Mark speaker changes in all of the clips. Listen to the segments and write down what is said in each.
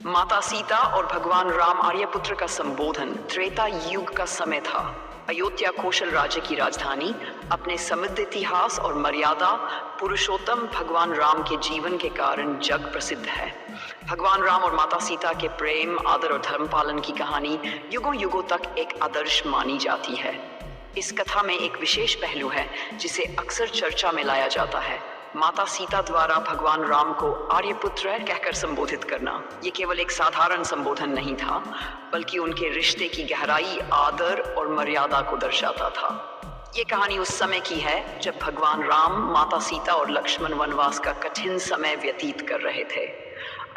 Speaker 1: माता सीता और भगवान राम आर्यपुत्र का संबोधन त्रेता युग का समय था। अयोध्या कौशल राज्य की राजधानी अपने समृद्ध इतिहास और मर्यादा पुरुषोत्तम भगवान राम के जीवन के कारण जग प्रसिद्ध है। भगवान राम और माता सीता के प्रेम, आदर और धर्म पालन की कहानी युगों युगों तक एक आदर्श मानी जाती है। इस कथा में एक विशेष पहलू है जिसे अक्सर चर्चा में लाया जाता है। माता सीता द्वारा भगवान राम को आर्यपुत्र कहकर संबोधित करना। ये केवल एक साधारण संबोधन नहीं था, बल्कि उनके रिश्ते की गहराई, आदर और मर्यादा को दर्शाता था। ये कहानी उस समय की है जब भगवान राम, माता सीता और लक्ष्मण वनवास का कठिन समय व्यतीत कर रहे थे।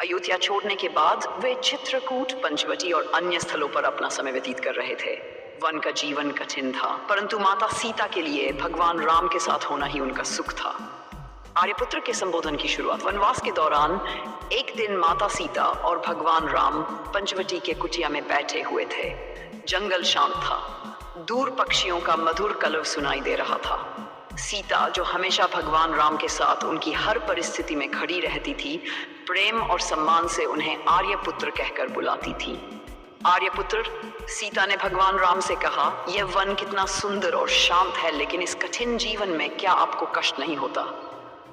Speaker 1: अयोध्या छोड़ने के बाद वे चित्रकूट, पंचवटी और अन्य स्थलों पर अपना समय व्यतीत कर रहे थे। वन का जीवन कठिन था, परंतु माता सीता के लिए भगवान राम के साथ होना ही उनका सुख था। आर्यपुत्र के संबोधन की शुरुआत। वनवास के दौरान एक दिन माता सीता और भगवान राम पंचवटी के कुटिया में बैठे हुए थे। जंगल शांत था, दूर पक्षियों का मधुर कलरव सुनाई दे रहा था। सीता, जो हमेशा भगवान राम के साथ उनकी हर परिस्थिति में खड़ी रहती थी, प्रेम और सम्मान से उन्हें आर्यपुत्र कहकर बुलाती थी। आर्यपुत्र, सीता ने भगवान राम से कहा, यह वन कितना सुंदर और शांत है, लेकिन इस कठिन जीवन में क्या आपको कष्ट नहीं होता?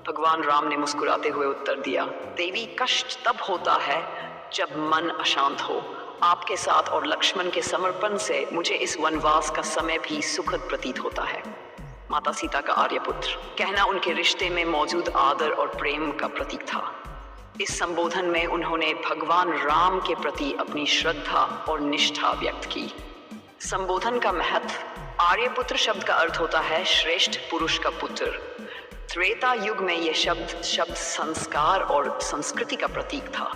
Speaker 1: भगवान राम ने मुस्कुराते हुए उत्तर दिया, देवी, कष्ट तब होता है जब मन अशांत हो। आपके साथ और लक्ष्मण के समर्पण से मुझे इस वनवास का समय भी सुखद प्रतीत होता है। माता सीता का आर्यपुत्र कहना उनके रिश्ते में मौजूद आदर और प्रेम का प्रतीक था। इस संबोधन में उन्होंने भगवान राम के प्रति अपनी श्रद्धा और निष्ठा व्यक्त की। संबोधन का महत्व। आर्यपुत्र शब्द का अर्थ होता है श्रेष्ठ पुरुष का पुत्र। त्रेता युग में यह शब्द संस्कार और संस्कृति का प्रतीक था।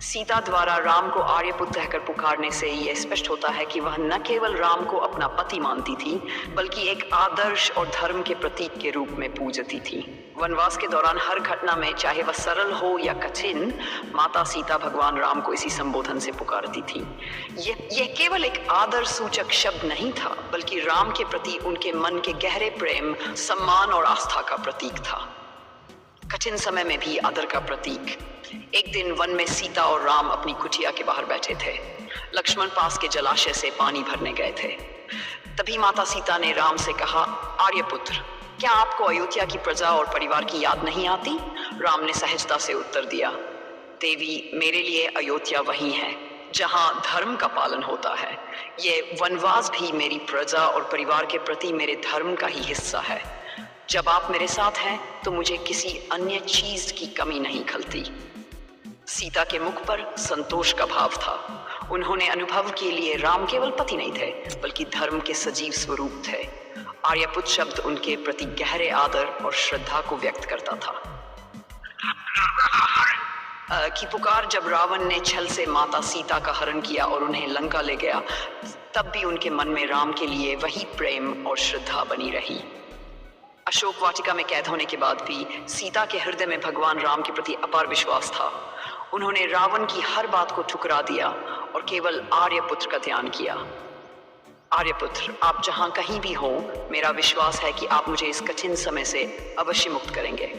Speaker 1: सीता द्वारा राम को आर्यपुत्र कहकर पुकारने से यह स्पष्ट होता है कि वह न केवल राम को अपना पति मानती थी, बल्कि एक आदर्श और धर्म के प्रतीक के रूप में पूजती थी। वनवास के दौरान हर घटना में, चाहे वह सरल हो या कठिन, माता सीता भगवान राम को इसी संबोधन से पुकारती थी। यह केवल एक आदर सूचक शब्द नहीं था, बल्कि राम के प्रति उनके मन के गहरे प्रेम, सम्मान और आस्था का प्रतीक था। कठिन समय में भी आदर का प्रतीक। एक दिन वन में सीता और राम अपनी कुटिया के बाहर बैठे थे। लक्ष्मण पास के जलाशय से पानी भरने गए थे। तभी माता सीता ने राम से कहा, आर्यपुत्र, क्या आपको अयोध्या की प्रजा और परिवार की याद नहीं आती? राम ने सहजता से उत्तर दिया, देवी, मेरे लिए अयोध्या वही है जहां धर्म का पालन होता है। ये वनवास भी मेरी प्रजा और परिवार के प्रति मेरे धर्म का ही हिस्सा है। जब आप मेरे साथ हैं तो मुझे किसी अन्य चीज की कमी नहीं खलती। सीता के मुख पर संतोष का भाव था। उन्होंने अनुभव के लिए राम केवल पति नहीं थे, बल्कि धर्म के सजीव स्वरूप थे। आर्यपुत्र शब्द उनके प्रति गहरे आदर और श्रद्धा को व्यक्त करता था। की पुकार। जब रावण ने छल से माता सीता का हरण किया और उन्हें लंका ले गया, तब भी उनके मन में राम के लिए वही प्रेम और श्रद्धा बनी रही। अशोक वाटिका में कैद होने के बाद भी सीता के हृदय में भगवान राम के प्रति अपार विश्वास था। उन्होंने रावण की हर बात को ठुकरा दिया और केवल आर्यपुत्र का ध्यान किया। आर्यपुत्र, आप जहां कहीं भी हो, मेरा विश्वास है कि आप मुझे इस कठिन समय से अवश्य मुक्त करेंगे।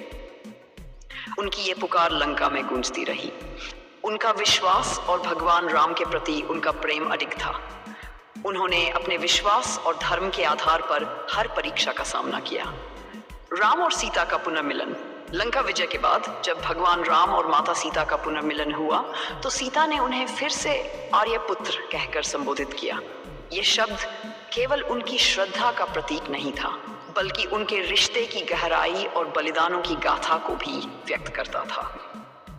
Speaker 1: उनकी ये पुकार लंका में गूंजती रही। उनका विश्वास और भगवान राम के प्रति उनका प्रेम अडिग था। उन्होंने अपने विश्वास और धर्म के आधार पर हर परीक्षा का सामना किया। राम और सीता का पुनर्मिलन। लंका विजय के बाद जब भगवान राम और माता सीता का पुनर्मिलन हुआ, तो सीता ने उन्हें फिर से आर्यपुत्र कहकर संबोधित किया। ये शब्द केवल उनकी श्रद्धा का प्रतीक नहीं था, बल्कि उनके रिश्ते की गहराई और बलिदानों की गाथा को भी व्यक्त करता था।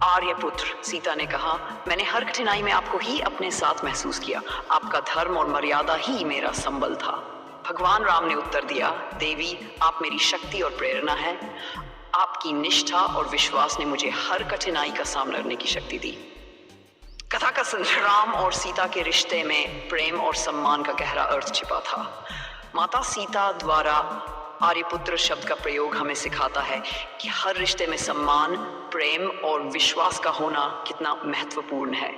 Speaker 1: आर्यपुत्र, सीता ने कहा, मैंने हर कठिनाई में आपको ही अपने साथ महसूस किया। आपका धर्म और मर्यादा ही मेरा संबल था। भगवान राम ने उत्तर दिया, देवी, आप मेरी शक्ति और प्रेरणा है। आपकी निष्ठा और विश्वास ने मुझे हर कठिनाई का सामना करने की शक्ति दी। कथा का राम और सीता के रिश्ते में प्रेम और सम्मान का गहरा अर्थ छिपा था। माता सीता द्वारा आर्यपुत्र शब्द का प्रयोग हमें सिखाता है कि हर रिश्ते में सम्मान, प्रेम और विश्वास का होना कितना महत्वपूर्ण है।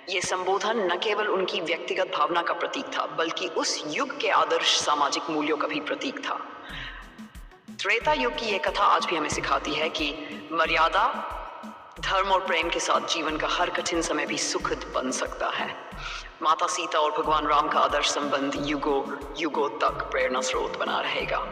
Speaker 1: ये संबोधन न केवल उनकी व्यक्तिगत भावना का प्रतीक था, बल्कि उस युग के आदर्श सामाजिक मूल्यों का भी प्रतीक था। त्रेता युग की यह कथा आज भी हमें सिखाती है कि मर्यादा, धर्म और प्रेम के साथ जीवन का हर कठिन समय भी सुखद बन सकता है। माता सीता और भगवान राम का आदर्श संबंध युगों युगों तक प्रेरणा स्रोत बना रहेगा।